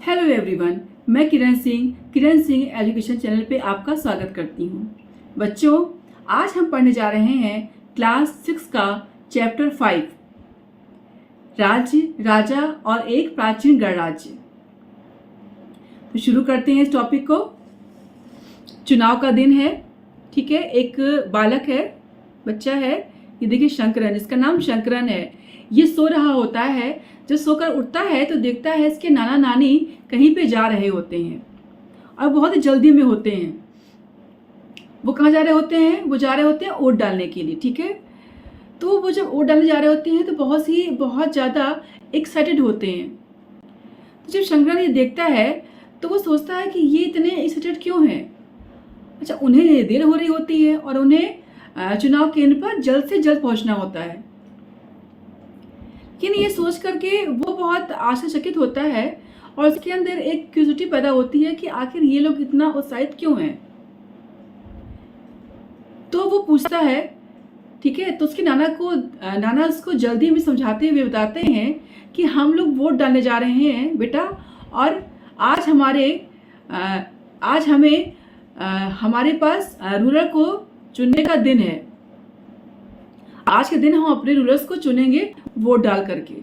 Hello everyone, मैं किरण Singh education channel पे आपका स्वागत करती हूँ। बच्चों, आज हम पढ़ने जा रहे हैं क्लास 6 का चैप्टर 5, राज्य, राजा और एक प्राचीन गणराज्य। तो शुरू करते हैं इस टॉपिक को। चुनाव का दिन है, ठीक है। एक बालक है, बच्चा है, ये देखिए शंकरन, इसका नाम शंकरन है। ये सो रहा होता है। जब सोकर उठता है तो देखता है इसके नाना नानी कहीं पे जा रहे होते हैं और बहुत ही जल्दी में होते हैं। वो कहाँ जा रहे होते हैं? वो जा रहे होते हैं वोट डालने के लिए, ठीक है। तो वो जब वोट डालने जा रहे होते हैं तो बहुत ज़्यादा एक्साइटेड होते हैं। तो जब शंकरन ये देखता है तो वो सोचता है कि ये इतने एक्साइटेड क्यों हैं। अच्छा, उन्हें देर हो रही होती है और उन्हें चुनाव केंद्र पर जल्द से जल्द पहुंचना होता है। लेकिन ये सोच करके वो बहुत आश्चर्यचकित होता है और उसके अंदर एक क्यूरियोसिटी पैदा होती है कि आखिर ये लोग इतना उत्साहित क्यों हैं। तो वो पूछता है, ठीक है। तो उसके नाना उसको जल्दी में समझाते हुए बताते हैं कि हम लोग वोट डालने जा रहे हैं बेटा, और आज हमारे पास रूलर को चुनने का दिन है। आज के दिन हम अपने रूलर्स को चुनेंगे वोट डाल करके।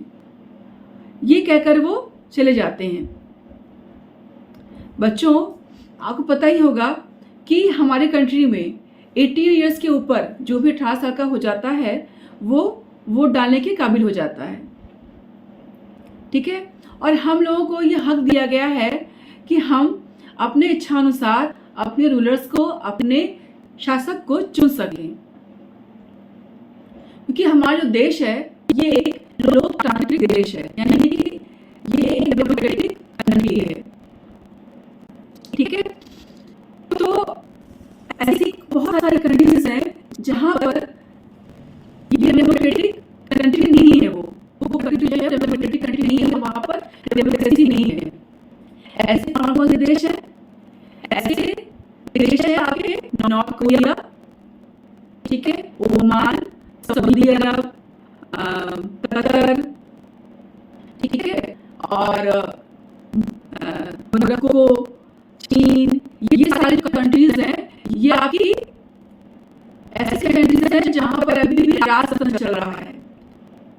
ये कहकर वो चले जाते हैं। बच्चों, आपको पता ही होगा कि हमारे कंट्री में 18 इयर्स के ऊपर जो भी 18 साल का हो जाता है वो वोट डालने के काबिल हो जाता है, ठीक है। और हम लोगों को ये हक दिया गया है कि हम अपने इच्छानुसार अपने रूलर्स को, अपने शासक को चुन सकें, क्योंकि हमारा जो देश है ये एक लोकतांत्रिक देश है, यानी कि ये एक डेमोक्रेटिक कंट्री है, ठीक है। तो ऐसी बहुत सारी कंट्रीज हैं जहां पर ये डेमोक्रेटिक कंट्री नहीं है। वो कंट्री जो है डेमोक्रेटिक कंट्री नहीं है, वहां पर डेमोक्रेसी नहीं है। ऐसे कौन से देश है? ऐसे देश है आपके नॉर्थ कोरिया, ठीक है, ओमान, सऊदी अरब, कतर, ठीक है, और मोरक्को, चीन। ये सारी जो कंट्रीज हैं ये आपकी ऐसे कंट्रीज हैं जहां पर अभी भी राजशासन चल रहा है,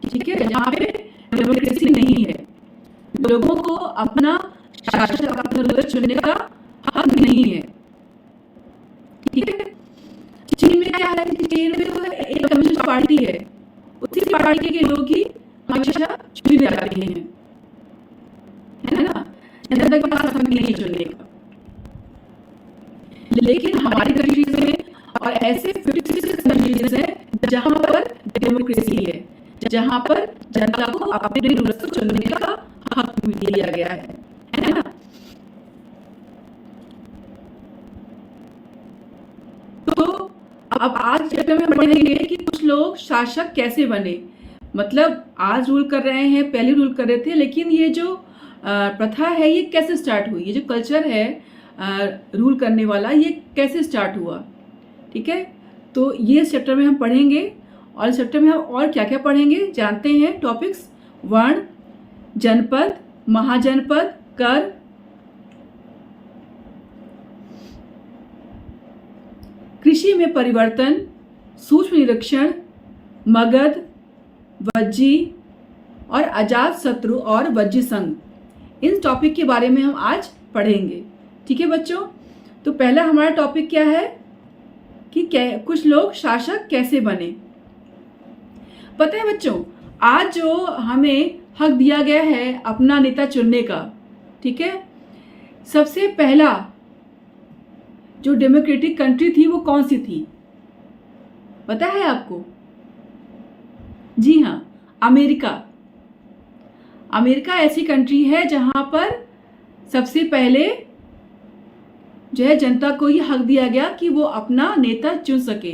ठीक है, जहां पे डेमोक्रेसी नहीं है। लोगों को अपना शासक, अपना रूलर चुनने का हक नहीं है, ठीक है। चीन में क्या है कि चीन में तो एक कम्युनिस्ट पार्टी है, उसी पार्टी के लोग ही हमेशा चुने जाते हैं, है ना। जनता के पास हक नहीं चुनने का। लेकिन हमारी कंट्रीज में और ऐसे 56 कंट्रीज हैं जहां पर डेमोक्रेसी है, जहां पर जनता को अपने रूलर्स को चुनने का हक दिया गया है ना। तो अब आज चैप्टर में पढ़ेंगे कि कुछ लोग शासक कैसे बने। मतलब आज रूल कर रहे हैं, पहले रूल कर रहे थे, लेकिन ये जो प्रथा है ये कैसे स्टार्ट हुई, ये जो कल्चर है रूल करने वाला, ये कैसे स्टार्ट हुआ, ठीक है। तो ये इस चैप्टर में हम पढ़ेंगे और इस चैप्टर में हम और क्या क्या पढ़ेंगे जानते हैं। टॉपिक्स: वर्ण, जनपद, महाजनपद, कर, कृषि में परिवर्तन, सूक्ष्म निरीक्षण, मगध, वज्जी और अजात शत्रु और वज्जी संघ। इन टॉपिक के बारे में हम आज पढ़ेंगे, ठीक है बच्चों। तो पहला हमारा टॉपिक क्या है कि कुछ लोग शासक कैसे बने। पता है बच्चों, आज जो हमें हक दिया गया है अपना नेता चुनने का, ठीक है, सबसे पहला जो डेमोक्रेटिक कंट्री थी वो कौन सी थी पता है आपको? जी हाँ, अमेरिका। अमेरिका ऐसी कंट्री है जहां पर सबसे पहले जो है जनता को ये हक दिया गया कि वो अपना नेता चुन सके।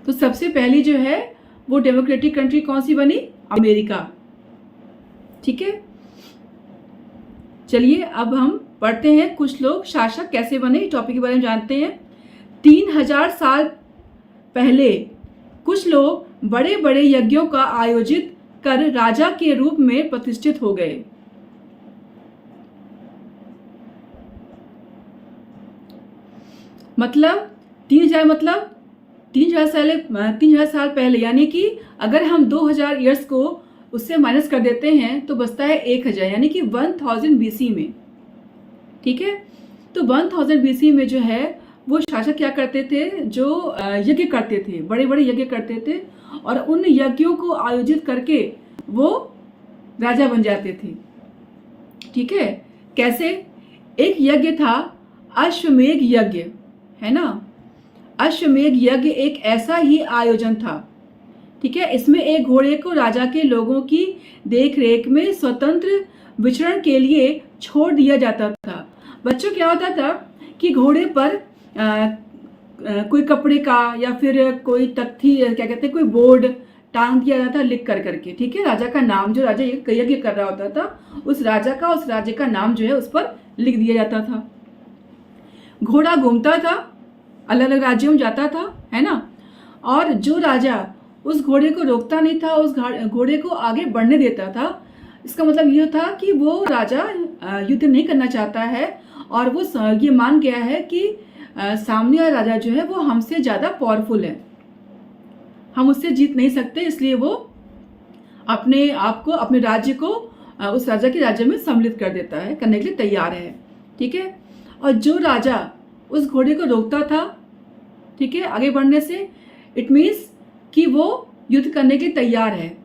तो सबसे पहली जो है वो डेमोक्रेटिक कंट्री कौन सी बनी? अमेरिका, ठीक है। चलिए अब हम पढ़ते हैं कुछ लोग शासक कैसे बने, टॉपिक के बारे में जानते हैं। 3000 साल पहले कुछ लोग बड़े बड़े यज्ञों का आयोजित कर राजा के रूप में प्रतिष्ठित हो गए। मतलब 3000 मतलब 3000 साल पहले, यानी कि अगर हम 2000 ईयर्स को उससे माइनस कर देते हैं तो बचता है 1000, यानी कि 1000 BC में। ठीक है, तो 1000 BC में जो है वो शासक क्या करते थे, जो यज्ञ करते थे, बड़े बड़े यज्ञ करते थे, और उन यज्ञों को आयोजित करके वो राजा बन जाते थे। ठीक है, कैसे? एक यज्ञ था अश्वमेध यज्ञ, है ना। अश्वमेध यज्ञ एक ऐसा ही आयोजन था। ठीक है, इसमें एक घोड़े को राजा के लोगों की देखरेख में स्वतंत्र विचरण के लिए छोड़ दिया जाता था। बच्चों, क्या होता था कि घोड़े पर कोई कपड़े का या फिर कोई तख्ती, क्या कहते हैं, कोई बोर्ड टांग दिया जाता था लिख कर करके। ठीक है, राजा का नाम, जो राजा यज्ञ कर रहा होता था उस राजा का, उस राज्य का नाम जो है उस पर लिख दिया जाता था। घोड़ा घूमता था, अलग अलग राज्यों में जाता था, है ना। और जो राजा उस घोड़े को रोकता नहीं था, उस घोड़े को आगे बढ़ने देता था, इसका मतलब ये था कि वो राजा युद्ध नहीं करना चाहता है, और वो ये मान गया है कि सामने वाला राजा जो है वो हमसे ज़्यादा पावरफुल है, हम उससे जीत नहीं सकते, इसलिए वो अपने आप को, अपने राज्य को उस राजा के राज्य में सम्मिलित कर देता है, करने के लिए तैयार है। ठीक है, और जो राजा उस घोड़े को रोकता था, ठीक है, आगे बढ़ने से, इट मीन्स कि वो युद्ध करने के लिए तैयार है।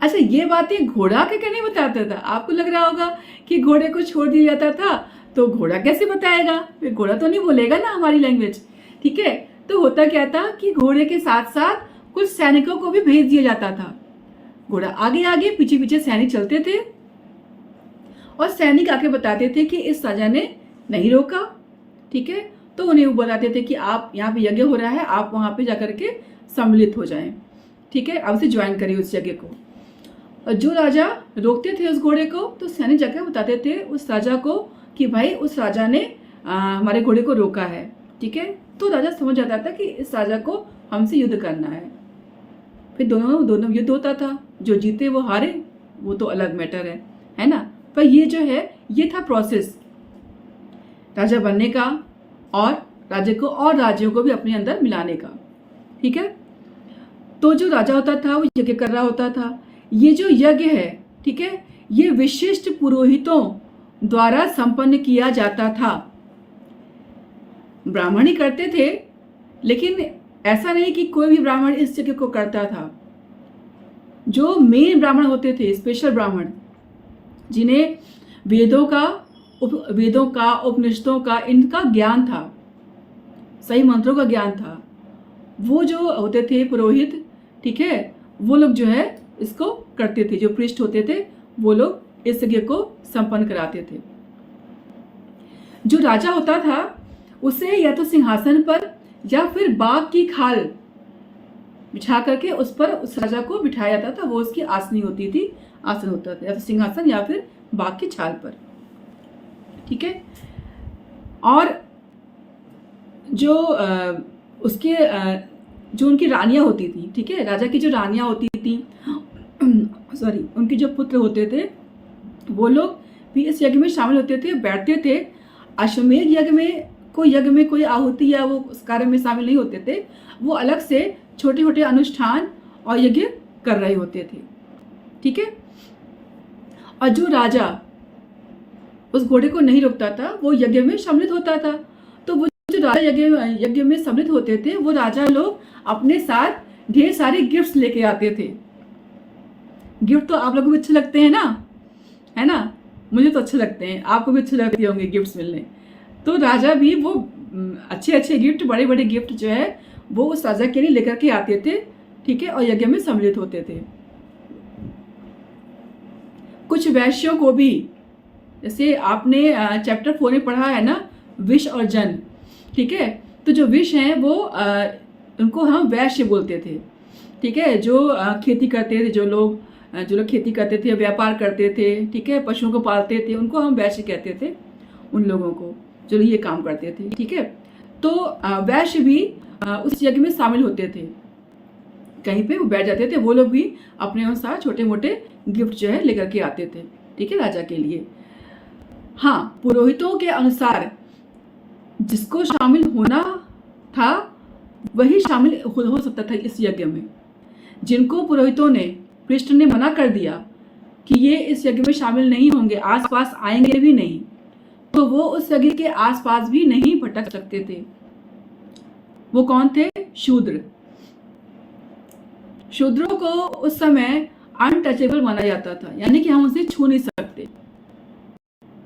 अच्छा, ये बातें घोड़ा के क्या नहीं बताता था? आपको लग रहा होगा कि घोड़े को छोड़ दिया जाता था तो घोड़ा कैसे बताएगा, फिर घोड़ा तो नहीं बोलेगा ना हमारी लैंग्वेज। ठीक है, तो होता क्या था कि घोड़े के साथ साथ कुछ सैनिकों को भी भेज दिया जाता था। घोड़ा आगे आगे, पीछे पीछे सैनिक चलते थे, और सैनिक आके बताते थे कि इस राजा ने नहीं रोका। ठीक है, तो उन्हें वो बताते थे कि आप यहाँ पे यज्ञ हो रहा है, आप वहाँ पे जाकर के सम्मिलित हो जाएं। ठीक है, अब से ज्वाइन करिए उस यज्ञ को। और जो राजा रोकते थे उस घोड़े को, तो सैनिक जाकर बताते थे उस राजा को कि भाई उस राजा ने हमारे घोड़े को रोका है। ठीक है, तो राजा समझ जाता था कि इस राजा को हमसे युद्ध करना है। फिर दोनों युद्ध होता था, जो जीते वो हारे, वो तो अलग मैटर है ना। पर ये जो है, ये था प्रोसेस राजा बनने का, और राज्य को और राज्यों को भी अपने अंदर मिलाने का। ठीक है, तो जो राजा होता था वो यज्ञ कर रहा होता था। ये जो यज्ञ है, ठीक है, ये विशिष्ट पुरोहितों द्वारा संपन्न किया जाता था। ब्राह्मण ही करते थे, लेकिन ऐसा नहीं कि कोई भी ब्राह्मण इस यज्ञ को करता था। जो मेन ब्राह्मण होते थे, स्पेशल ब्राह्मण, जिन्हें वेदों का, उपनिषदों का, इनका ज्ञान था, सही मंत्रों का ज्ञान था, वो जो होते थे पुरोहित, ठीक है, वो लोग जो है इसको करते थे। जो पृष्ठ होते थे वो लोग इस यज्ञ को संपन्न कराते थे। जो राजा होता था उसे या तो सिंहासन पर या फिर बाघ की खाल बिछा करके उस पर उस राजा को बिठाया जाता था। वो उसकी आसनी होती थी, आसन होता था, या तो सिंहासन या फिर बाघ की छाल पर। ठीक है, और जो जो उनकी रानियां होती थी, ठीक है, राजा की जो रानियां होती थी, सॉरी, उनके जो पुत्र होते थे, वो लोग भी इस यज्ञ में शामिल होते थे, बैठते थे। अश्वमेध यज्ञ में कोई आहुति या वो उस कार्य में शामिल नहीं होते थे, वो अलग से छोटे छोटे अनुष्ठान और यज्ञ कर रहे होते थे। ठीक है, और जो राजा उस घोड़े को नहीं रोकता था वो यज्ञ में सम्मिलित होता था। तो वो जो राजा यज्ञ में सम्मिलित होते थे, वो राजा लोग अपने साथ ढेर सारे गिफ्ट्स लेके आते थे। गिफ्ट तो आप लोगों को भी अच्छे लगते हैं ना, है ना, मुझे तो अच्छे लगते हैं, आपको भी अच्छे लगते होंगे गिफ्ट्स मिलने। तो राजा भी वो अच्छे अच्छे गिफ्ट, बड़े बड़े गिफ्ट जो है वो उस राजा के लिए लेकर के आते थे। ठीक है, और यज्ञ में सम्मिलित होते थे। कुछ वैश्यों को भी, जैसे आपने चैप्टर 4 में पढ़ा है ना, विष और जन। ठीक है, तो जो विष हैं वो उनको हम वैश्य बोलते थे। ठीक है, जो खेती करते थे, जो लोग खेती करते थे, व्यापार करते थे, ठीक है, पशुओं को पालते थे, उनको हम वैश्य कहते थे, उन लोगों को जो ये काम करते थे। ठीक है, तो वैश्य भी उस यज्ञ में शामिल होते थे, कहीं पे वो बैठ जाते थे। वो लोग भी अपने अनुसार छोटे मोटे गिफ्ट जो है लेकर के आते थे, ठीक है, राजा के लिए। हाँ, पुरोहितों के अनुसार जिसको शामिल होना था वही शामिल हो सकता था इस यज्ञ में। जिनको पुरोहितों ने, कृष्ण ने मना कर दिया कि ये इस यज्ञ में शामिल नहीं होंगे, आसपास आएंगे भी नहीं, तो वो उस यज्ञ के आसपास भी नहीं भटक सकते थे। वो कौन थे? शूद्र। शूद्रों को उस समय अनटचेबल माना जाता था, यानी कि हम उसे छू नहीं सकते।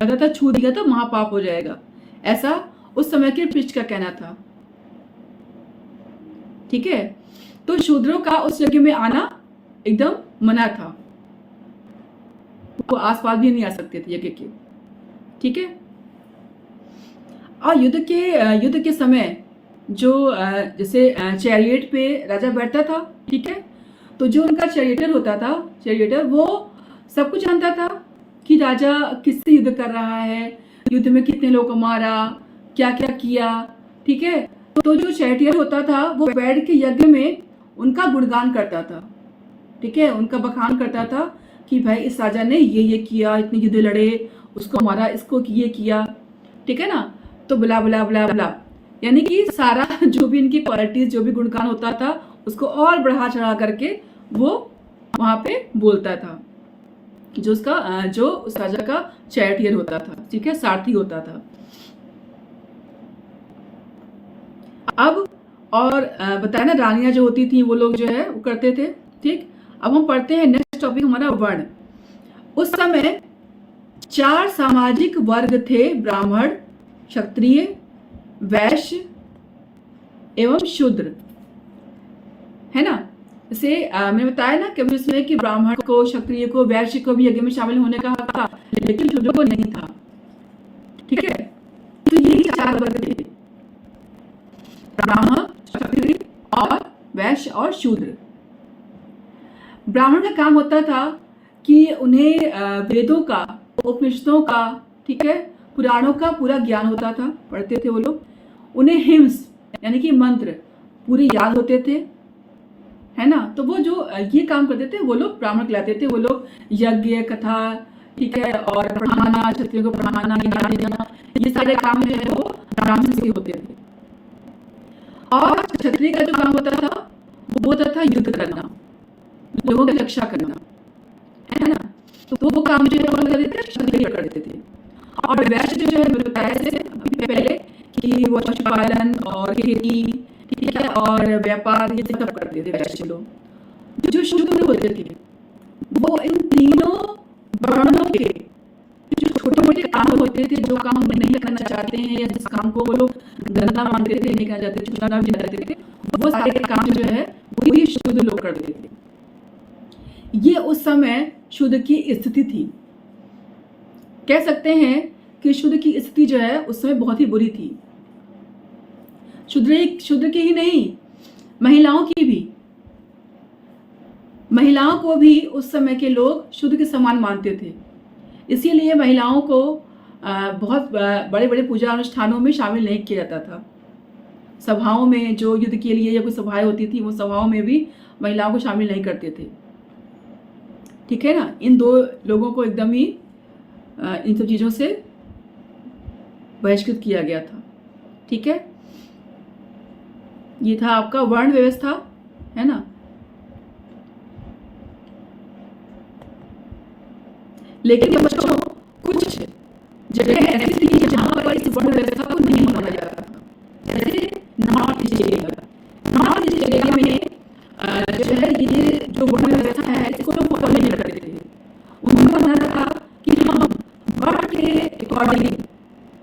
लगता था छू दिया तो महापाप हो जाएगा, ऐसा उस समय के पृष्ठ का कहना था। ठीक है, तो शूद्रों का उस यज्ञ में आना एकदम मना था, वो आसपास भी नहीं आ सकते थे यज्ञ के। ठीक है, और युद्ध के समय जो जैसे चैरियट पे राजा बैठता था, ठीक है, तो जो उनका चैरियटर होता था, चैरियटर, वो सब कुछ जानता था कि राजा किससे युद्ध कर रहा है, युद्ध में कितने लोगों को मारा, क्या क्या किया। ठीक है, तो जो चैरियटर होता था वो बैठ के यज्ञ में उनका गुणगान करता था। ठीक है, उनका बखान करता था कि भाई इस राजा ने ये किया, इतने युद्ध लड़े, उसको मारा, इसको ये किया। ठीक है ना, तो ब्ला ब्ला ब्ला ब्ला, यानी कि सारा जो भी इनकी क्वालिटीज, जो भी गुणगान होता था, उसको और बढ़ा चढ़ा करके वो वहां पे बोलता था, जो उस राजा का चैरियटर होता था। ठीक है, सारथी होता था। अब और बताया ना, रानियां जो होती थी वो लोग जो है वो करते थे। ठीक, अब हम पढ़ते हैं नेक्स्ट टॉपिक हमारा वर्ण। उस समय 4 सामाजिक वर्ग थे, ब्राह्मण, क्षत्रिय, वैश्य एवं शूद्र, है ना। जैसे मैंने बताया ना कभी उसमें कि ब्राह्मण को, क्षत्रिय को, वैश्य को भी यज्ञ में शामिल होने का हक था, लेकिन शूद्र को नहीं था। ठीक है, तो यही 4 वर्ग थे, ब्राह्मण, क्षत्रिय और वैश्य और शूद्र। ब्राह्मण का काम होता था कि उन्हें वेदों का, उपनिषदों का, ठीक है, पुराणों का पूरा ज्ञान होता था, पढ़ते थे वो लोग। उन्हें हिम्स यानी कि मंत्र पूरे याद होते थे, है ना। तो वो जो ये काम करते थे वो लोग ब्राह्मण कहलाते थे। वो लोग यज्ञ, कथा, ठीक है, और पढ़ाना, क्षत्रियों को पढ़ाना, ज्ञान देना, ये सारे काम जो है वो ब्राह्मण से होते थे। और क्षत्रिय का जो काम होता था वो होता था युद्ध करना, लोगों की रक्षा करना, है ना। तो वो काम जो है वो करते थे, क्षत्रिय करते थे। और वैश्य जो है बताया जैसे अभी पहले कि वो पशुपालन और खेती, ठीक है, और व्यापार, ये सब करते थे वैश्य लोग। जो शूद्र होते थे वो इन तीनों वर्णों के जो छोटे मोटे काम होते थे, जो काम वो नहीं करना चाहते हैं या जिस काम को वो लोग गंदा मानते थे, नहीं करना चाहते, चुनाव भी करते थे, वो सारे काम जो है वो ये शूद्र लोग करते थे। ये उस समय शूद्र की स्थिति थी। कह सकते हैं कि शूद्र की स्थिति जो है उस समय बहुत ही बुरी थी। शूद्र की ही नहीं, महिलाओं की भी। महिलाओं को भी उस समय के लोग शूद्र के समान मानते थे, इसीलिए महिलाओं को बहुत बड़े बड़े पूजा अनुष्ठानों में शामिल नहीं किया जाता था। सभाओं में जो युद्ध के लिए या कोई सभाएं होती थी, वो सभाओं में भी महिलाओं को शामिल नहीं करते थे। ठीक है ना, इन 2 लोगों को एकदम ही इन सब चीज़ों से बहिष्कृत किया गया था। ठीक है, ये था आपका वर्ण व्यवस्था, है ना। लेकिन बच्चों कुछ जगह ऐसी थी जहां पर इस वर्ण व्यवस्था को नहीं माना जाता था, जैसे नॉर्थ ईस्ट एरिया में जो है ये जो वर्ण व्यवस्था है इसको लोग फॉलो नहीं करते थे। उनका मानना था कि हम वर्ण के अकॉर्डिंग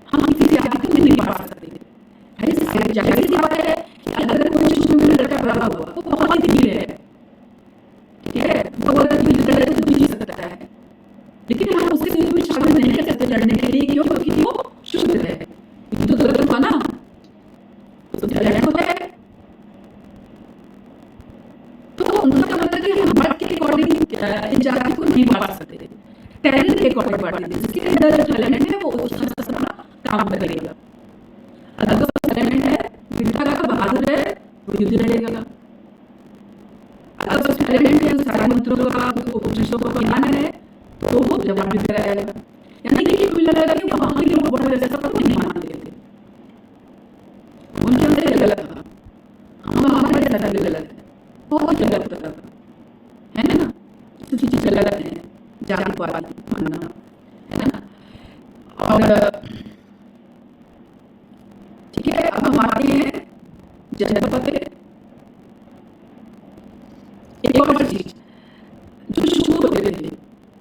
हम किसी से आगे नहीं बढ़ सकते। जाहिर सी बात है कि अगर कोई शुरू में लड़का पैदा हुआ तो बहुत ही धीरे है, ठीक है, वो अगर धीरे तो जी सकता है, लेकिन हम उससे भी शामिल नहीं कर सकते लड़ने के लिए। क्यों? क्योंकि वो शुद्ध है, तो गलत हुआ ना, तो लड़ना होता है। तो उनका मतलब कि हम वर्ण के अकॉर्डिंग इन जाति को नहीं बांट सकते, टैलेंट के अकॉर्डिंग बांट देते। जिसके अंदर जो टैलेंट है वो उसका अपना काम करेगा। अगर टैलेंट है, मिठा का बहादुर है, तो युद्ध लड़ेगा। अगर टैलेंट है, सारे मंत्रों का, उपनिषदों का ज्ञान है, तो वो जवाब भी कराएगा। यानी कि कुल मिला कि वहां के लोग वर्ण व्यवस्था को नहीं मानते थे। गलत था, हमारे धर्म भी गलत है, बहुत गलत होता था, है ना। तो चीज़ गलत है, जाति पाति मानना, है ना। और ठीक है, अब हम आते हैं जनपद पे। एक और चीज, जो शिशु होते थे,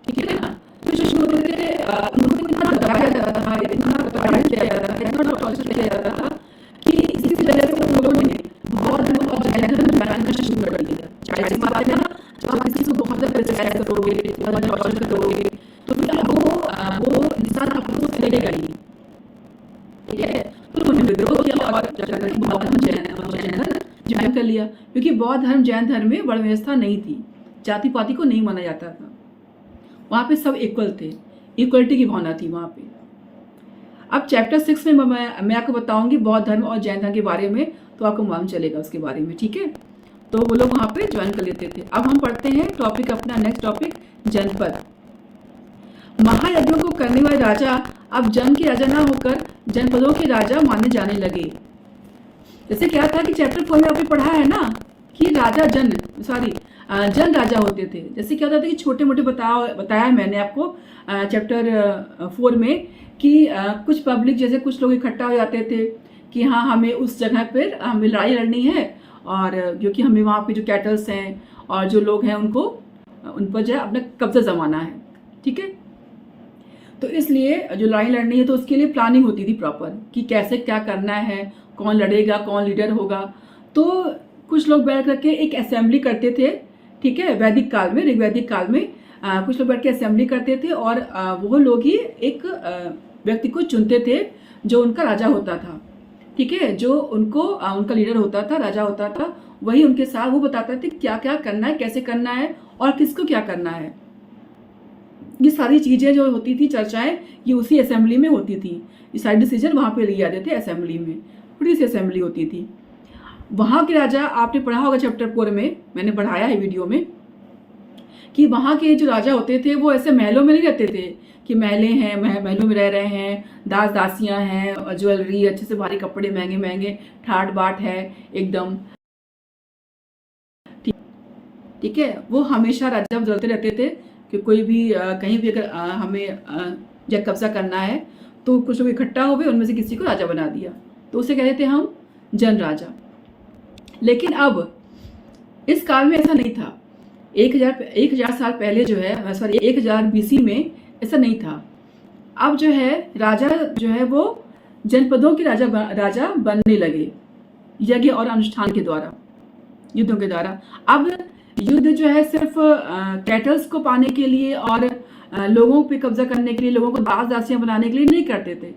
ठीक है ना, जो शिशु होते थे उनको इतना दबाया जाता था, इतना प्रताड़ित किया जाता था, इतना टॉर्चर किया जाता था कि इसी वजह से उन लोगों ने बहुत जैन धर्म बनाना शुरू कर दिया। जाहिर सी बात है ना, जब आप किसी को बहुत ज्यादा प्रेशराइज करोगे, बहुत ज्यादा टॉर्चर करोगे, तो फिर वो इंसान आपको चलेगा ही, ठीक है। तो उन्होंने विद्रोह किया और बौद्ध धर्म ज्वाइन कर लिया, क्योंकि बौद्ध धर्म जैन धर्म में वर्ण व्यवस्था नहीं थी, जाति पाति को नहीं माना जाता था, वहाँ पे सब इक्वल थे, इक्वलिटी की भावना थी वहाँ पे। अब चैप्टर 6 में मैं आपको बताऊंगी बौद्ध धर्म और जैन धर्म के बारे में, तो आपको मालूम चलेगा उसके बारे में, ठीक है। तो वो लोग वहाँ पे ज्वाइन कर लेते थे। अब हम पढ़ते हैं टॉपिक, अपना नेक्स्ट टॉपिक, जनपद। महायज्ञों को करने वाले राजा अब जन के राजा ना होकर जनपदों के राजा माने जाने लगे। जैसे क्या था कि चैप्टर 4 में आपने पढ़ा है ना कि राजा जन राजा होते थे। जैसे क्या होता था कि छोटे मोटे बताया मैंने आपको चैप्टर 4 में कि कुछ पब्लिक, जैसे कुछ लोग इकट्ठा हो जाते थे कि हाँ हमें उस जगह पर हमें लड़ाई लड़नी है, और क्योंकि हमें वहाँ पे जो कैटल्स हैं और जो लोग हैं उन पर जो है अपना कब्जा जमाना है, ठीक है। तो इसलिए जो लड़ाई लड़नी है तो उसके लिए प्लानिंग होती थी प्रॉपर कि कैसे क्या करना है, कौन लड़ेगा, कौन लीडर होगा। तो कुछ लोग बैठ करके एक असेंबली करते थे, ठीक है। वैदिक काल में, ऋग्वैदिक काल में कुछ लोग बैठ के असेंबली करते थे, और वो लोग ही एक व्यक्ति को चुनते थे जो उनका राजा होता था, ठीक है। जो उनका लीडर होता था, राजा होता था, वही उनके साथ वो बताता था क्या क्या करना है, कैसे करना है और किसको क्या करना है। ये सारी चीज़ें जो होती थी, चर्चाएं, ये उसी असेंबली में होती थी। ये सारे डिसीजन वहाँ पे लिए जाते थे असेंबली में, बड़ी सी असेंबली होती थी। वहाँ के राजा, आपने पढ़ा होगा चैप्टर 4 में, मैंने पढ़ाया है वीडियो में, कि वहाँ के जो राजा होते थे वो ऐसे महलों में नहीं रहते थे कि महलें हैं, महलों में रह रहे हैं, दास दासियाँ हैं, और ज्वेलरी, अच्छे से भारी कपड़े, महंगे महंगे, ठाट बाट है एकदम, ठीक है। वो हमेशा राजा बदलते रहते थे कि कोई भी कहीं भी अगर हमें जब कब्जा करना है तो कुछ लोग इकट्ठा हो गए, उनमें से किसी को राजा बना दिया, तो उसे कहते थे हम जन राजा। लेकिन अब इस काल में ऐसा नहीं था। 1000 साल पहले जो है, सॉरी 1000 BC में ऐसा नहीं था। अब जो है राजा जो है वो जनपदों के राजा बनने लगे, यज्ञ और अनुष्ठान के द्वारा, युद्धों के द्वारा। अब युद्ध जो है सिर्फ कैटल्स को पाने के लिए और लोगों पे कब्जा करने के लिए, लोगों को दास दासियां बनाने के लिए नहीं करते थे,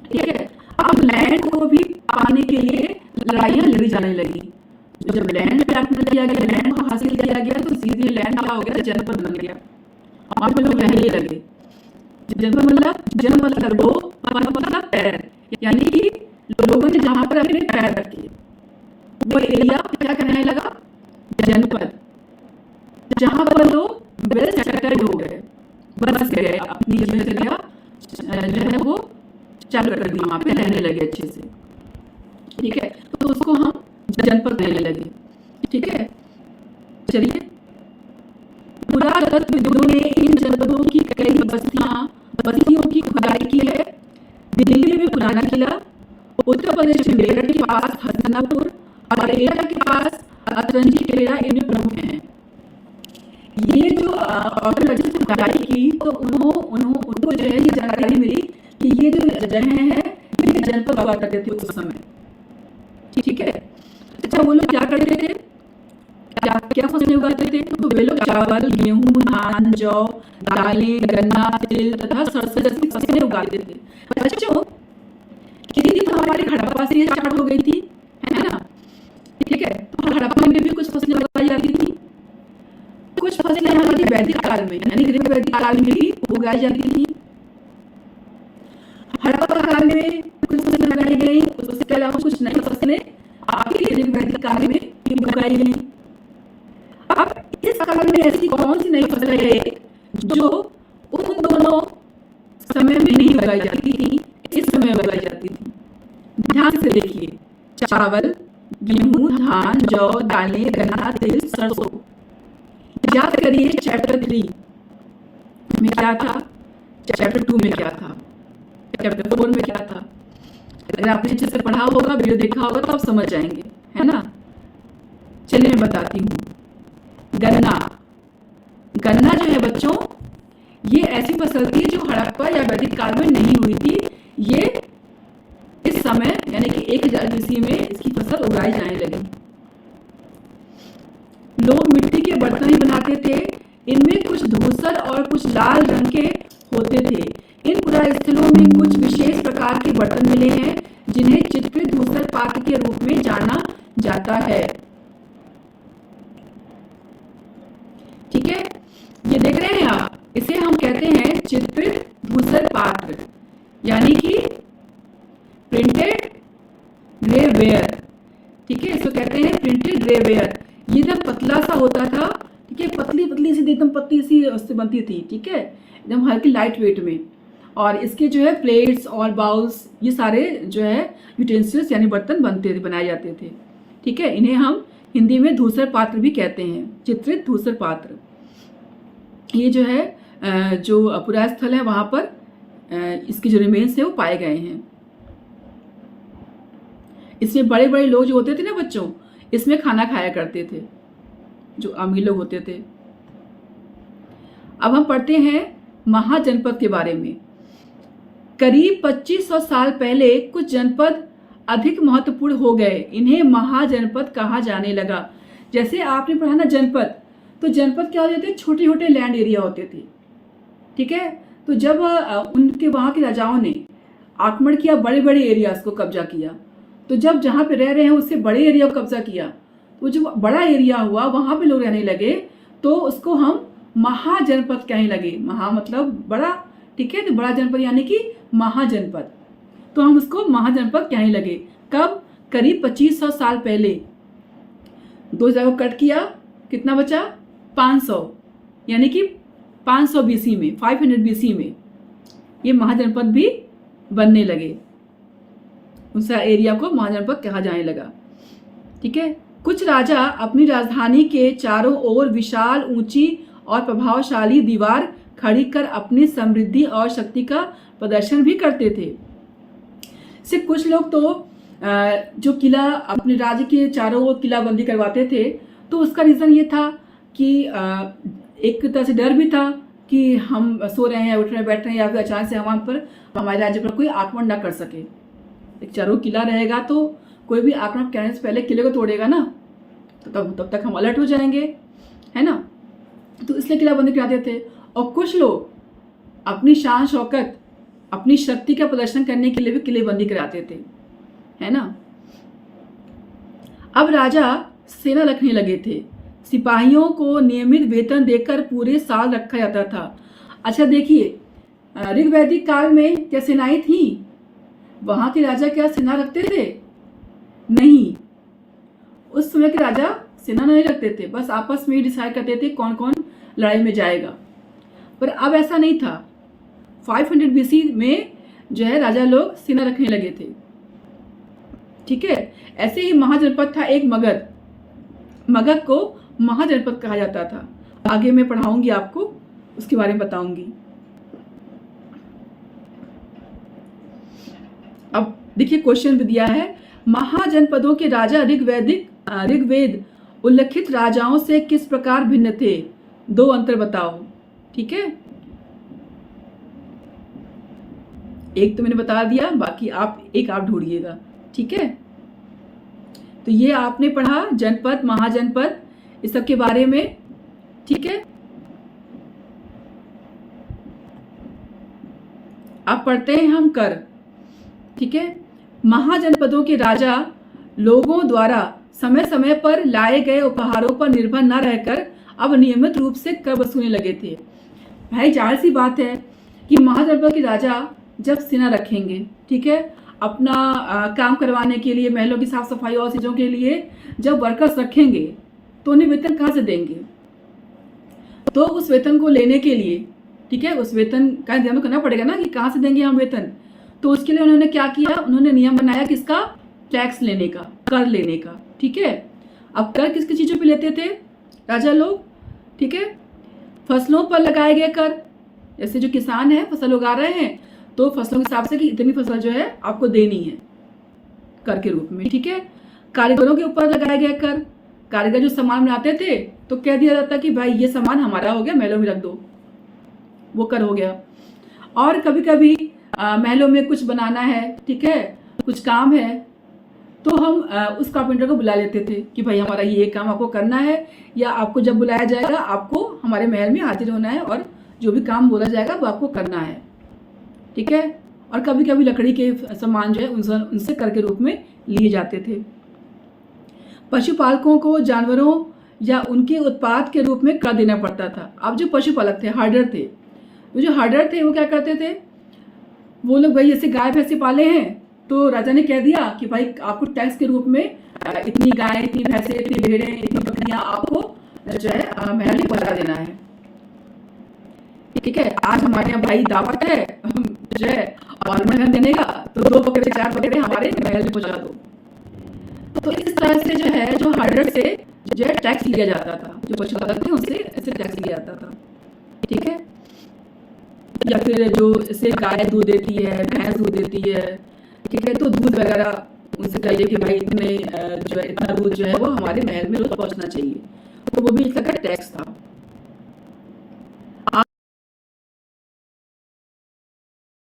ठीक है। अब लैंड को भी पाने के लिए लड़ाइयां लड़ी जाने लगी। जब लैंड पे आक्रमण किया गया, लैंड को हासिल किया गया, तो सीधे लैंड क्या हो गया, जनपद बन गया, वहां पे लोग रहने लगे। जनपद मतलब मतलब पैर, यानी कि लोगों ने जहां पर अपने पैर रखे वो एरिया क्या कहने लगा, जनपद। जहां पर लोग वेल सेटल्ड हो गए, बस गए, अपनी जगह जो है वो चालू कर दी, वहां पे रहने लगे अच्छे से, ठीक है। तो उसको हम जनपद कहने लगे, ठीक है। चलिए, पुरातत्वविदों ने इन जनपदों की कई बस्तियों की खुदाई की है। दिल्ली में पुराना किला, उत्तर प्रदेश में मेरठ के पास हसनापुर और केरला के पास अतरंजी टेरा इनमें प्रमुख हैं। ये जो आर्कियोलॉजिस्ट ने खुदाई की तो उनको जो है ये जानकारी मिली कि ये जो जगह है ये जनपद हुआ करते थे उस समय, ठीक है। अच्छा, वो लोग क्या करते थे, क्या फसलें उगाते थे, तो वे लोग चावल, गेहूं, धान, जौ, दालें, गन्ना, तिल तथा सरसों जैसी फसलें उगाते थे। बच्चों, खेती तो हमारी हड़प्पा से स्टार्ट हो गई थी, है ना, ठीक है। तो हड़प्पा में भी कुछ फसलें उगाई जाती थी, कुछ फसलें हमारी वैदिक काल में यानी वैदिक काल में भी उगाई जाती थी। हड़प्पा काल में कुछ फसलें उगाई गई, उसके अलावा कुछ नई फसलें आपकी वैदिक काल में उगाई गई। अब इस काल में ऐसी कौन सी नई फसलें है जो उन दोनों समय में नहीं उगाई जाती थी, इस समय उगाई जाती थी? ध्यान से देखिए, चावल, गेहूं, धान, जौ, दालें, गन्ना, तिल, सरसों। याद करिए चैप्टर 3 में क्या था, चैप्टर 2 में क्या था, चैप्टर 4 में क्या था। अगर आपने अच्छे से पढ़ा होगा, वीडियो देखा होगा तो आप समझ जाएंगे, है ना। चलिए मैं बताती हूँ। गन्ना, गन्ना जो है बच्चों, ये ऐसी फसल थी जो हड़प्पा या वैदिक काल में नहीं हुई थी। ये इस समय यानी कि 1000 BC में इसकी फसल उगाई जाने लगी। लोग मिट्टी के बर्तन ही बनाते थे। इनमें कुछ धूसर और कुछ लाल रंग के होते थे। इन पुरास्थलों में कुछ विशेष प्रकार के बर्तन मिले हैं जिन्हें चित्रित धूसर पात्र के रूप में जाना जाता है। ठीक है, ये देख रहे हैं आप, इसे हम कहते हैं चित्रित धूसर पात्र, यानी कि प्रिंटेड ग्रेवेयर। ठीक है, इसको कहते हैं प्रिंटेड ग्रेवेयर। ये एकदम पतला सा होता था, ठीक है, पतली पतली सी, एकदम पतली सी उससे बनती थी, ठीक है, एकदम हल्की लाइट वेट में। और इसके जो है प्लेट्स और बाउल्स, ये सारे जो है यूटेंसिल्स यानी बर्तन बनाए जाते थे। ठीक है, इन्हें हम हिंदी में धूसर पात्र भी कहते हैं, चित्रित धूसर पात्र। ये जो है जो पुरास्थल है वहाँ पर इसके जो रिमेन्स है वो पाए गए हैं। इसमें बड़े बड़े लोग जो होते थे ना बच्चों, इसमें खाना खाया करते थे, जो अमीर लोग होते थे। अब हम पढ़ते हैं महाजनपद के बारे में। करीब 2500 साल पहले कुछ जनपद अधिक महत्वपूर्ण हो गए। इन्हें महाजनपद कहा जाने लगा। जैसे आपने पढ़ा ना जनपद, तो जनपद क्या होते थे, छोटे छोटे लैंड एरिया होते थे। ठीक है, तो जब उनके वहाँ के राजाओं ने आक्रमण किया, बड़े बड़े एरियाज को कब्जा किया, तो जब जहाँ पे रह रहे हैं उससे बड़े एरिया को कब्जा किया, तो जो बड़ा एरिया हुआ वहाँ पे लोग रहने लगे, तो उसको हम महाजनपद कहने लगे। महा मतलब बड़ा, ठीक है, तो बड़ा जनपद यानी कि महाजनपद, तो हम उसको महाजनपद कहने लगे। कब? करीब 2500 साल पहले। 2000 को कट किया, कितना बचा? 500, यानी कि 500 BC में, 500 BC में ये महाजनपद भी बनने लगे। उस एरिया को महाजनपद कहा जाने लगा। ठीक है, कुछ राजा अपनी राजधानी के चारों ओर विशाल, ऊंची और प्रभावशाली दीवार खड़ी कर अपनी समृद्धि और शक्ति का प्रदर्शन भी करते थे। सिर्फ कुछ लोग तो जो किला अपने राज्य के चारों ओर किलाबंदी करवाते थे, तो उसका रीज़न ये था कि एक तरह से डर भी था कि हम सो रहे हैं, उठ रहे हैं, बैठ रहे हैं, या फिर अचानक से हमारे राज्य पर कोई आक्रमण ना कर सके। एक चारों किला रहेगा तो कोई भी आक्रमण करने से पहले किले को तोड़ेगा ना, तो तब तक हम अलर्ट हो जाएंगे, है ना। तो इसलिए किलाबंदी कराते थे। और कुछ लोग अपनी शान शौकत, अपनी शक्ति का प्रदर्शन करने के लिए भी किलेबंदी कराते थे, है ना। अब राजा सेना रखने लगे थे। सिपाहियों को नियमित वेतन देकर पूरे साल रखा जाता था। अच्छा देखिए, ऋग्वैदिक काल में क्या सेनाएं थी? वहां के राजा क्या सेना रखते थे? नहीं, उस समय के राजा सेना नहीं रखते थे, बस आपस में ही डिसाइड करते थे कौन कौन लड़ाई में जाएगा। पर अब ऐसा नहीं था। 500 BC में जो है राजा लोग सेना रखने लगे थे। ठीक है, ऐसे ही महाजनपद था एक मगध। मगध को महाजनपद कहा जाता था। आगे मैं पढ़ाऊंगी आपको, उसके बारे में बताऊंगी। अब देखिए क्वेश्चन भी दिया है, महाजनपदों के राजा ऋग्वेद उल्लिखित राजाओं से किस प्रकार भिन्न थे? 2 अंतर बताओ। ठीक है, एक तो मैंने बता दिया, बाकी आप ढूंढिएगा। ठीक है, तो ये आपने पढ़ा जनपद, महाजनपद, इस सब के बारे में। ठीक है, अब पढ़ते हैं हम कर। ठीक है, महाजनपदों के राजा लोगों द्वारा समय समय पर लाए गए उपहारों पर निर्भर न रहकर अब नियमित रूप से कर वसूलने लगे थे। भाई जाहिर सी बात है कि महाजनपद के राजा जब सेना रखेंगे, ठीक है, अपना काम करवाने के लिए, महलों की साफ सफाई और चीज़ों के लिए जब वर्कर्स रखेंगे, तो उन्हें वेतन कहाँ से देंगे? तो उस वेतन को लेने के लिए, ठीक है, उस वेतन का इंतजाम करना पड़ेगा ना कि कहाँ से देंगे हम वेतन। तो उसके लिए उन्होंने क्या किया? उन्होंने नियम बनाया किसका? टैक्स लेने का। कर लेने का। ठीक है, अब कर किसकी चीज़ों पे लेते थे राजा लोग? ठीक है, फसलों पर लगाए गए कर, जैसे जो किसान है फसल उगा रहे हैं तो फसलों के हिसाब से कि इतनी फसल जो है आपको देनी है कर के रूप में। ठीक है, कारीगरों के ऊपर लगाए गए कर, कारीगर जो सामान बनाते थे तो कह दिया जाता कि भाई ये सामान हमारा हो गया, महलों में रख दो, वो कर हो गया। और कभी कभी महलों में कुछ बनाना है, ठीक है, कुछ काम है, तो हम उस कारपेंटर को बुला लेते थे कि भाई हमारा ये काम आपको करना है, या आपको जब बुलाया जाएगा आपको हमारे महल में हाजिर होना है और जो भी काम बोला जाएगा वो आपको करना है। ठीक है, और कभी कभी लकड़ी के सामान जो है उनसे कर के रूप में लिए जाते थे। पशुपालकों को जानवरों या उनके उत्पाद के रूप में कर देना पड़ता था। अब जो पशुपालक थे, हर्डर थे, वो जो हर्डर थे वो क्या करते थे, वो लोग भाई जैसे गाय भैंसे पाले हैं तो राजा ने कह दिया कि भाई आपको टैक्स के रूप में इतनी गाय, इतनी भैंसे, इतनी भेड़ें, इतनी बकरियां आपको जो है महल में पहुंचा देना है। ठीक है, आज हमारे यहाँ भाई दावत है जो है और महल देने का, तो 2 बकरे 4 बकरे हमारे महल में पहुंचा दो। तो इस तरह से जो है जो हर्डर से जो है टैक्स लिया जाता था, जो पशुपालक थे उनसे ऐसे टैक्स लिया जाता था। ठीक है, या फिर जो जैसे गाय दूध देती है, भैंस दूध देती है, ठीक है, तो दूध वगैरह उनसे कहिए कि भाई इतने जो है इतना दूध जो है वो हमारे महल में रोज पहुंचना चाहिए, तो वो भी एक तरह का टैक्स था।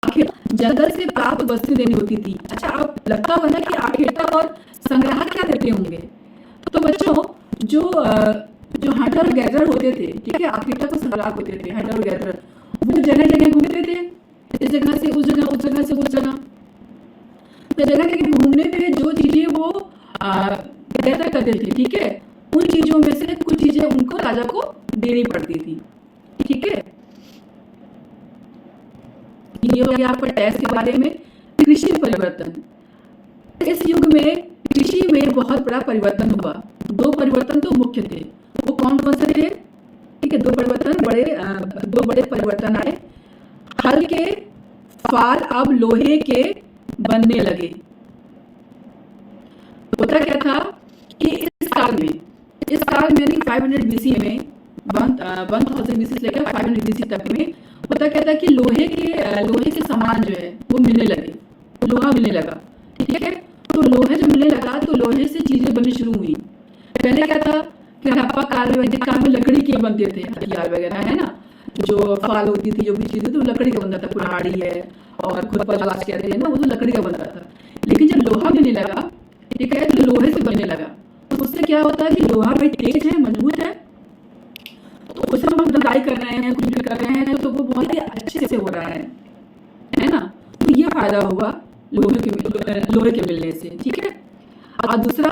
आखिर जंगल से प्राप्त वस्तु देनी होती थी। अच्छा, अब लगता होगा ना कि आखिरतक और संग्राहक क्या देते होंगे? तो बच्चों जो हंटर गैदर होते थे, ठीक है, आखिरतक और संग्राहक होते थे, हंटर गैदर, वो जगह जगह घूमते थे, इस जगह से उस जगह, उस जगह से उस जगह। तो जगह जगह घूमने पे जो चीजें वो गैदर करते थे, ठीक है, उन चीजों में से कुछ चीजें उनको राजा को देनी पड़ती थी। ठीक है, ये हो गया आपका टैक्स के बारे में। कृषि परिवर्तन, इस युग में कृषि में बहुत बड़ा परिवर्तन हुआ। 2 परिवर्तन तो मुख्य थे, वो कौन कौन से थे? ठीक है, 2 बड़े परिवर्तन आए। हल के फाल अब लोहे के बनने लगे। होता क्या था कि इस काल में यानी 500 बीसी में 1000 बीसी से लेकर 500 बीसी तक में होता क्या था कि लोहे के सामान जो है वो मिलने लगे, लोहा मिलने लगा। ठीक है, तो लोहे जब मिलने लगा तो लोहे से चीजें बननी शुरू हुई। पहले क्या था कि हड़प्पा काल में, वैदिक काल में लकड़ी के बनते थे हथियार वगैरह, है ना, जो फाल होती थी, जो भी चीजें तो लकड़ी का बनता था, कुल्हाड़ी है और खुरपा जो आज कहते हैं ना, वो तो लकड़ी का बनता था। लेकिन जब लोहा मिलने लगा, ठीक है, तो लोहे से बनने लगा, तो उससे क्या होता है कि लोहा भाई तेज है, मजबूत है, तो उससे हम धुलाई कर रहे हैं, कुछ भी कर रहे हैं तो वो बहुत ही अच्छे से हो रहा है ना। तो ये फायदा हुआ लोहे के मिलने से। ठीक है, और दूसरा,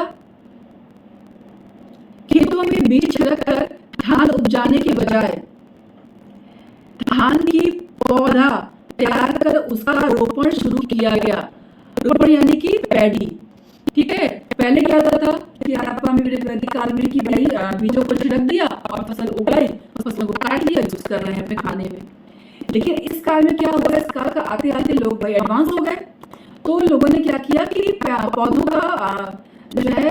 खेतों में बीज छिड़क कर धान उपजाने के बजाय धान की पौधा तैयार कर उसका रोपण शुरू किया गया। रोपण यानी कि पैडी। ठीक है, पहले क्या होता था कि हड़प्पा में, वैदिक काल में कि भाई बीजों को छिड़क दिया और फसल उगाई, फसलों को काट लिया, यूज कर रहे हैं अपने खाने में। लेकिन इस काल में क्या हुआ, इस काल का आते आते लोग भाई एडवांस हो गए, तो लोगों ने क्या किया कि पौधों का जो है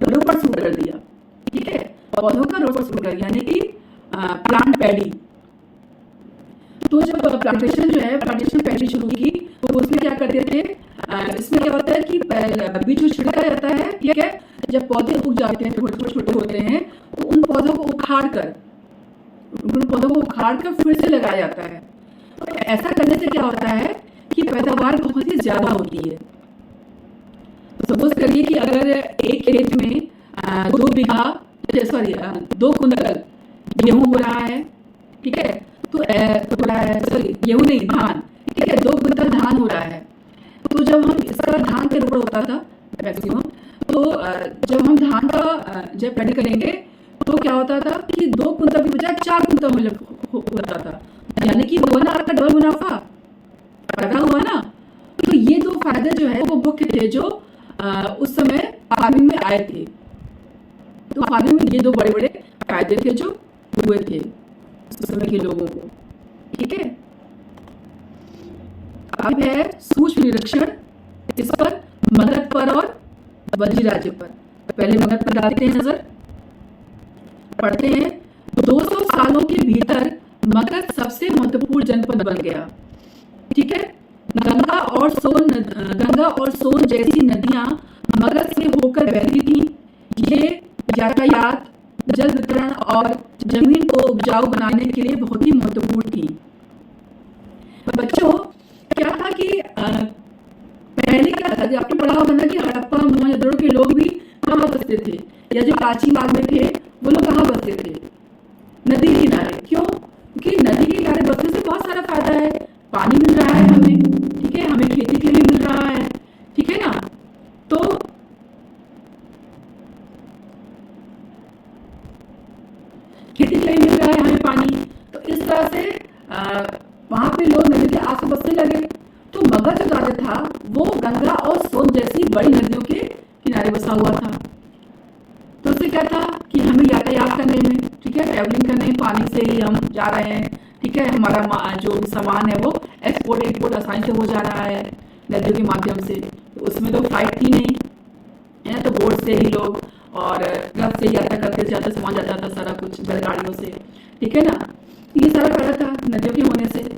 रोपण शुरू कर दिया। ठीक है, पौधों का रोपण शुरू कर दिया, यानी कि प्लांट पैडी। तो जब प्लांटेशन पैडी शुरू की तो उसमें क्या करते थे, इसमें क्या होता है कि बीज जो छिड़का जाता है, ठीक है, जब पौधे उग जाते हैं, छोटे छोटे होते हैं, तो उन पौधों को उखाड़ कर फिर से लगाया जाता है। तो ऐसा करने से क्या होता है कि पैदावार बहुत ही ज्यादा होती है। सपोज करिए कि अगर एक खेत में 2 कुंटल गेहूं हो रहा है, ठीक है, गेहूं नहीं, धान, ठीक है, 2 कुंटल धान हो रहा है। तो जब हम इसका धान का रोपण होता था मैक्सिमम, तो जब हम धान का जब पैडी करेंगे तो क्या होता था कि 2 कुंटल की बजाय 4 कुंटल होता था, यानी कि हुआ ना आपका डबल मुनाफा पैदा हुआ ना। तो ये 2 फायदे जो है वो मुख्य थे जो उस समय फार्मिंग में आए थे। तो फार्मिंग में ये 2 बड़े बड़े फायदे थे जो हुए थे उस समय के लोगों को। ठीक है, अब है सूक्ष्म निरीक्षण, इस पर मदद पर पर और वज्जी राज्य पर। पहले मगध पर डालते हैं नजर, पढ़ते हैं। 200 सालों के भीतर मगध सबसे महत्वपूर्ण जनपद बन गया। ठीक है, गंगा और सोन जैसी नदियां मगध से होकर बहती थी। ये यातायात, जल वितरण और जमीन को उपजाऊ बनाने के लिए बहुत ही महत्वपूर्ण थी। बच्चों, क्या था कि पहले क्या था, आपने पढ़ा होगा ना कि हड़प्पा मोहनजोदड़ो के लोग भी कहाँ बसते थे, या जो प्राचीन काल में थे वो लोग कहाँ बसते थे? नदी के किनारे। क्यों? क्योंकि नदी के किनारे बसने से बहुत सारा फायदा है। पानी मिल रहा है हमें, ठीक है, हमें खेती के लिए मिल रहा है, ठीक है ना। तो खेती के लिए मिल रहा है हमें पानी, तो इस तरह से वहां पे लोग नदी के आस बसने लगे। तो मगध जो राज्य था वो गंगा और सोन जैसी बड़ी नदियों के किनारे बसा हुआ था। तो उससे क्या था कि हमें यातायात करने में, ठीक है, ट्रैवलिंग करने में पानी से ही हम जा रहे हैं, ठीक है, हमारा जो सामान है वो एक्सपोर्ट इंपोर्ट आसानी से हो जा रहा है नदियों के माध्यम से। तो उसमें तो फ्लाइट थी नहीं है, तो बोट से ही लोग और रथ से यात्रा करते जाते सामान जाता था, सारा कुछ बैलगाड़ियों से, ठीक है ना। ये सारा फायदा था नदियों के होने से।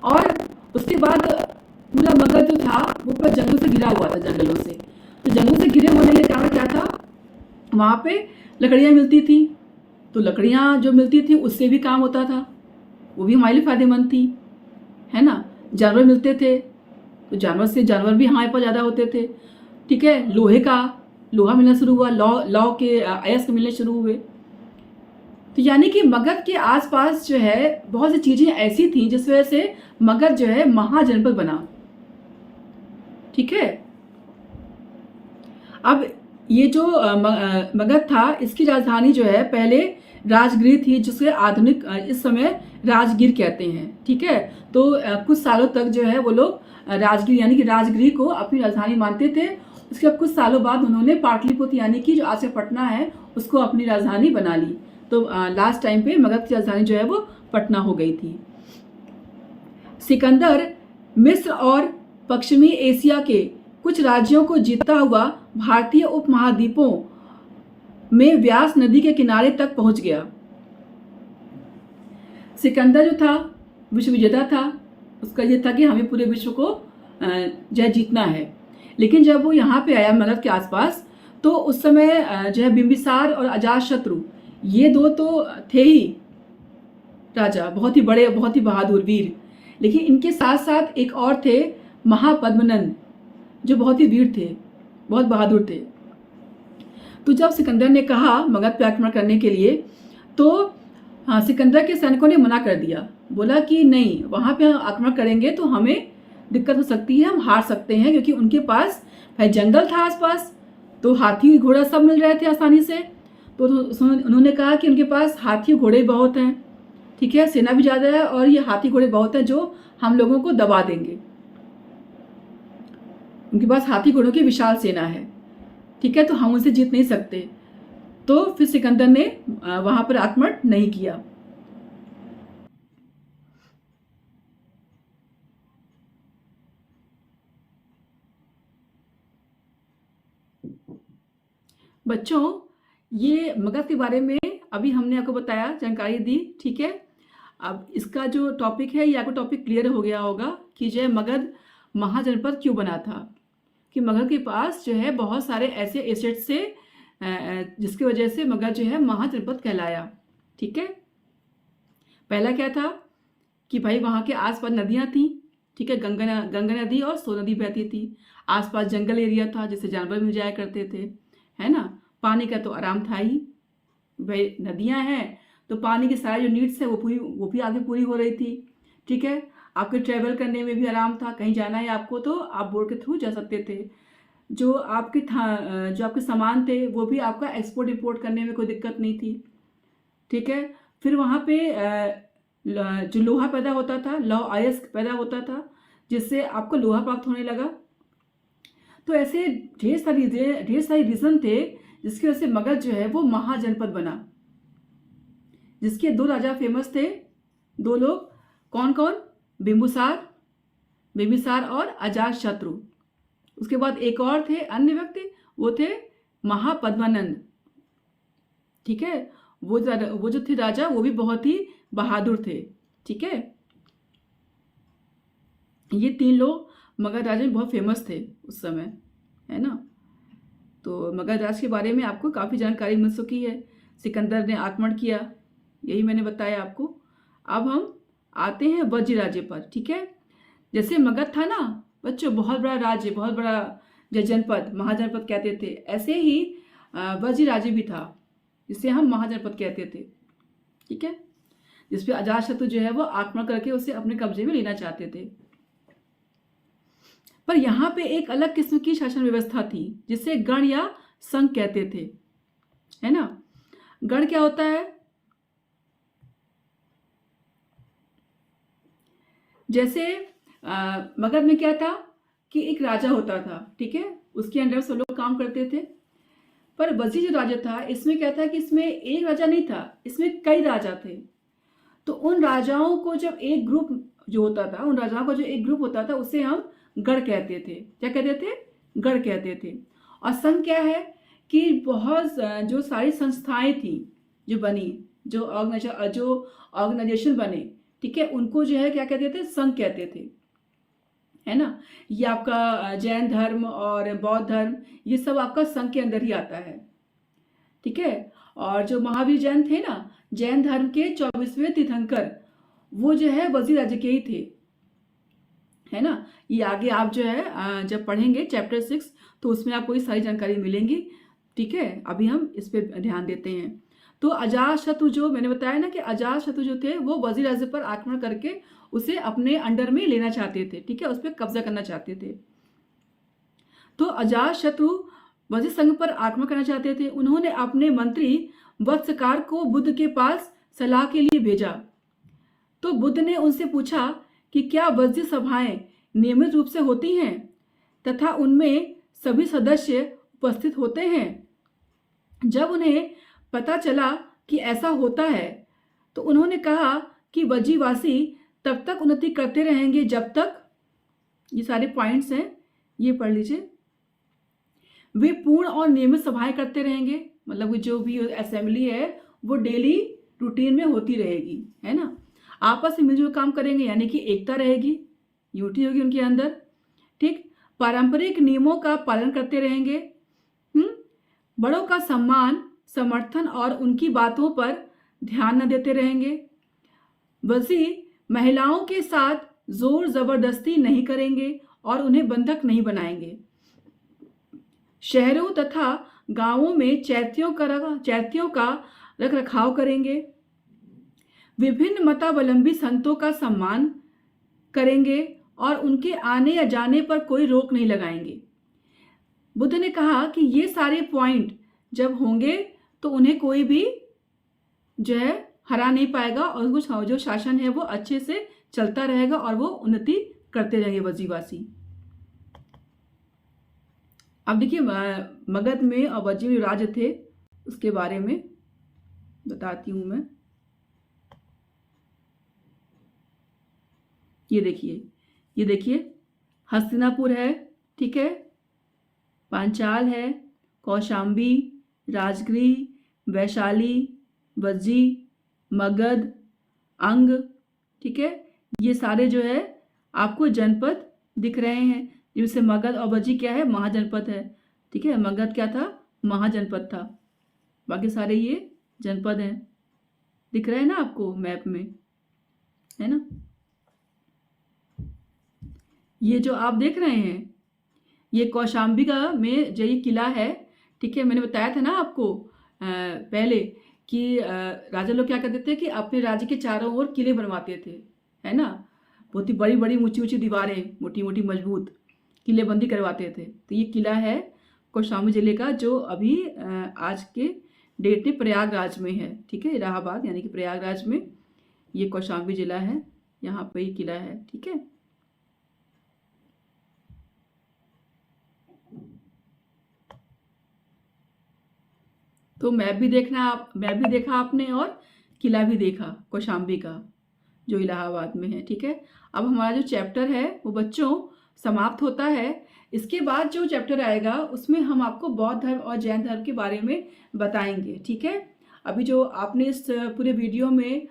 और उसके बाद पूरा मगध जो था वो पूरा जंगल से घिरा हुआ था, जंगलों से। तो जंगल से घिरे होने के कारण क्या था, वहां पे लकड़ियां मिलती थी। तो लकड़ियां जो मिलती थी उससे भी काम होता था, वो भी हमारे लिए फायदेमंद थी, है ना। जानवर मिलते थे, तो जानवर भी हमारे पास ज़्यादा होते थे, ठीक है। लोहा मिलना शुरू हुआ, लौ के अयस्क मिलने शुरू हुए। तो यानी कि मगध के आसपास जो है बहुत सी चीजें ऐसी थी जिस वजह से मगध जो है महाजनपद बना, ठीक है। अब ये जो मगध था इसकी राजधानी जो है पहले राजगृह थी, जिसे आधुनिक इस समय राजगीर कहते हैं, ठीक है। तो कुछ सालों तक जो है वो लोग राजगीर यानी कि राजगृह को अपनी राजधानी मानते थे। उसके कुछ सालों बाद उन्होंने पाटलिपुत्र यानी कि जो आज से पटना है उसको अपनी राजधानी बना ली। तो लास्ट टाइम पे मगध की राजधानी जो है वो पटना हो गई थी। सिकंदर मिस्र और पश्चिमी एशिया के कुछ राज्यों को जीतता हुआ भारतीय उपमहाद्वीपों में व्यास नदी के किनारे तक पहुंच गया। सिकंदर जो था विश्व विजेता था, उसका ये था कि हमें पूरे विश्व को जो जीतना है। लेकिन जब वो यहाँ पे आया मगध के आसपास, तो उस समय जो है बिंबिसार और अजातशत्रु ये दो तो थे ही राजा, बहुत ही बड़े, बहुत ही बहादुर वीर। लेकिन इनके साथ साथ एक और थे, महापद्मनंद, जो बहुत ही वीर थे, बहुत बहादुर थे। तो जब सिकंदर ने कहा मगध पे आक्रमण करने के लिए, तो हाँ, सिकंदर के सैनिकों ने मना कर दिया, बोला कि नहीं, वहाँ पे आक्रमण करेंगे तो हमें दिक्कत हो सकती है, हम हार सकते हैं, क्योंकि उनके पास भाई जंगल था आसपास, तो हाथी घोड़ा सब मिल रहे थे आसानी से। तो उन्होंने कहा कि उनके पास हाथी घोड़े बहुत हैं, ठीक है, सेना भी ज़्यादा है, और ये हाथी घोड़े बहुत हैं जो हम लोगों को दबा देंगे। उनके पास हाथी घोड़ों की विशाल सेना है, ठीक है, तो हम उनसे जीत नहीं सकते। तो फिर सिकंदर ने वहां पर आक्रमण नहीं किया। बच्चों, ये मगध के बारे में अभी हमने आपको बताया, जानकारी दी, ठीक है। अब इसका जो टॉपिक है ये आपको टॉपिक क्लियर हो गया होगा कि जो है मगध महाजनपद क्यों बना था। कि मगध के पास जो है बहुत सारे ऐसे एसेट्स से जिसकी वजह से मगध जो है महाजनपद कहलाया, ठीक है। पहला क्या था कि भाई वहाँ के आसपास नदियाँ थी, ठीक है, गंगा नदी और सोन नदी बहती थी। आसपास जंगल एरिया था जिससे जानवर मिल जाया करते थे, है ना। पानी का तो आराम था ही, भाई नदियाँ हैं तो पानी की सारी जो नीड्स है वो भी आगे पूरी हो रही थी, ठीक है। आपके ट्रैवल करने में भी आराम था, कहीं जाना है आपको तो आप बोट के थ्रू जा सकते थे। जो आपके सामान थे वो भी आपका एक्सपोर्ट इंपोर्ट करने में कोई दिक्कत नहीं थी, ठीक है। फिर वहाँ पे जो लोहा पैदा होता था, लौह अयस्क पैदा होता था, जिससे आपको लोहा प्राप्त होने लगा। तो ऐसे ढेर सारी रीजन थे जिसकी वजह से मगध जो है वो महाजनपद बना। जिसके दो राजा फेमस थे, दो लोग, कौन कौन? बिंबिसार और अजातशत्रु, उसके बाद एक और थे अन्य व्यक्ति, वो थे महापद्मानंद। ठीक है, वो जो थे राजा, वो भी बहुत ही बहादुर थे। ठीक है, ये 3 लोग मगध राज में बहुत फेमस थे उस समय, है ना। तो मगध राज के बारे में आपको काफ़ी जानकारी मिल चुकी है। सिकंदर ने आक्रमण किया, यही मैंने बताया आपको। अब हम आते हैं वज्जी राज्य पर। ठीक है, जैसे मगध था ना बच्चों, बहुत बड़ा राज्य, बहुत बड़ा जो जनपद, महाजनपद कहते थे, ऐसे ही वज्जी राज्य भी था, जिसे हम महाजनपद कहते थे। ठीक है, जिसपे अजातशत्रु जो है वो आक्रमण करके उसे अपने कब्जे में लेना चाहते थे। पर यहाँ पे एक अलग किस्म की शासन व्यवस्था थी, जिसे गण या संघ कहते थे, है ना। गण क्या होता है? जैसे मगध में क्या था कि एक राजा होता था, ठीक है, उसके अंडर सब लोग काम करते थे। पर वज्जी जो राजा था, इसमें क्या था कि इसमें एक राजा नहीं था, इसमें कई राजा थे। तो उन राजाओं को जब एक ग्रुप जो होता था, उन राजाओं का जो एक ग्रुप होता था, उसे हम गढ़ कहते थे। क्या कहते थे? गढ़ कहते थे। और संघ क्या है कि बहुत जो सारी संस्थाएं थी जो बनी, जो ऑर्गेनाइजेशन बने, ठीक है, उनको जो है क्या कहते थे? संघ कहते थे, है ना। ये आपका जैन धर्म और बौद्ध धर्म, ये सब आपका संघ के अंदर ही आता है। ठीक है, और जो महावीर जैन थे ना, जैन धर्म के 24वें तीर्थंकर, वो जो है वज्जी राज्य के ही थे, है ना। ये आगे आप जो है जब पढ़ेंगे चैप्टर 6, तो उसमें आपको ये सारी जानकारी मिलेंगी। ठीक है, अभी हम इस पे ध्यान देते हैं। तो अजातशत्रु, जो मैंने बताया ना कि अजातशत्रु जो थे वो वज्जी राज्य पर आक्रमण करके उसे अपने अंडर में लेना चाहते थे, ठीक है, उस पर कब्जा करना चाहते थे। तो अजातशत्रु वज्जी संघ पर आक्रमण करना चाहते थे। उन्होंने अपने मंत्री वत्सकार को बुद्ध के पास सलाह के लिए भेजा। तो बुद्ध ने उनसे पूछा कि क्या वज्जी सभाएं नियमित रूप से होती हैं तथा उनमें सभी सदस्य उपस्थित होते हैं। जब उन्हें पता चला कि ऐसा होता है, तो उन्होंने कहा कि वज्जीवासी तब तक उन्नति करते रहेंगे जब तक, ये सारे पॉइंट्स हैं, ये पढ़ लीजिए, वे पूर्ण और नियमित सभाएं करते रहेंगे। मतलब जो भी असेंबली है वो डेली रूटीन में होती रहेगी, है ना। आपस में मिलजुल काम करेंगे, यानी कि एकता रहेगी, यूनिटी होगी उनके अंदर। ठीक, पारंपरिक नियमों का पालन करते रहेंगे। बड़ों का सम्मान, समर्थन और उनकी बातों पर ध्यान न देते रहेंगे। वज्जी महिलाओं के साथ जोर जबरदस्ती नहीं करेंगे और उन्हें बंधक नहीं बनाएंगे। शहरों तथा गांवों में चैत्यों का रख रखाव करेंगे। विभिन्न मतावलंबी संतों का सम्मान करेंगे और उनके आने या जाने पर कोई रोक नहीं लगाएंगे। बुद्ध ने कहा कि ये सारे पॉइंट जब होंगे तो उन्हें कोई भी जो है हरा नहीं पाएगा और उनको जो शासन है वो अच्छे से चलता रहेगा और वो उन्नति करते रहेंगे वज्जीवासी। अब देखिए मगध में और वज्जी राज्य थे, उसके बारे में बताती हूँ मैं। ये देखिए हस्तिनापुर है, ठीक है, पांचाल है, कौशांबी, राजगृह, वैशाली, वज्जी, मगध, अंग, ठीक है, ये सारे जो है आपको जनपद दिख रहे हैं, जिससे मगध और वज्जी क्या है? महाजनपद है। ठीक है, मगध क्या था? महाजनपद था, बाकी सारे ये जनपद हैं। दिख रहे हैं ना आपको मैप में, है ना। ये जो आप देख रहे हैं ये कौशांबी का में जो ये किला है, ठीक है, मैंने बताया था ना आपको पहले कि राजा लोग क्या करते थे कि अपने राज्य के चारों ओर किले बनवाते थे, है ना। बहुत ही बड़ी बड़ी ऊंची ऊंची दीवारें, मोटी मोटी मजबूत किलेबंदी करवाते थे। तो ये किला है कौशांबी जिले का, जो अभी आज के डेट में प्रयागराज में है, ठीक है, इलाहाबाद यानी कि प्रयागराज में ये कौशांबी जिला है, यहाँ पे ये किला है, ठीक है। तो मैप भी देखा आपने और किला भी देखा कौशांबी का, जो इलाहाबाद में है, ठीक है। अब हमारा जो चैप्टर है वो बच्चों समाप्त होता है। इसके बाद जो चैप्टर आएगा उसमें हम आपको बौद्ध धर्म और जैन धर्म के बारे में बताएंगे, ठीक है। अभी जो आपने इस पूरे वीडियो में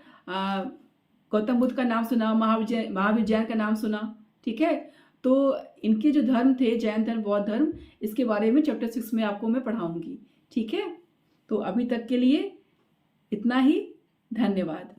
गौतम बुद्ध का नाम सुना, महावीर जैन का नाम सुना, ठीक है। तो इनके जो धर्म थे, जैन धर्म, बौद्ध धर्म, इसके बारे में चैप्टर 6 में आपको मैं पढ़ाऊंगी, ठीक है। तो अभी तक के लिए इतना ही। धन्यवाद।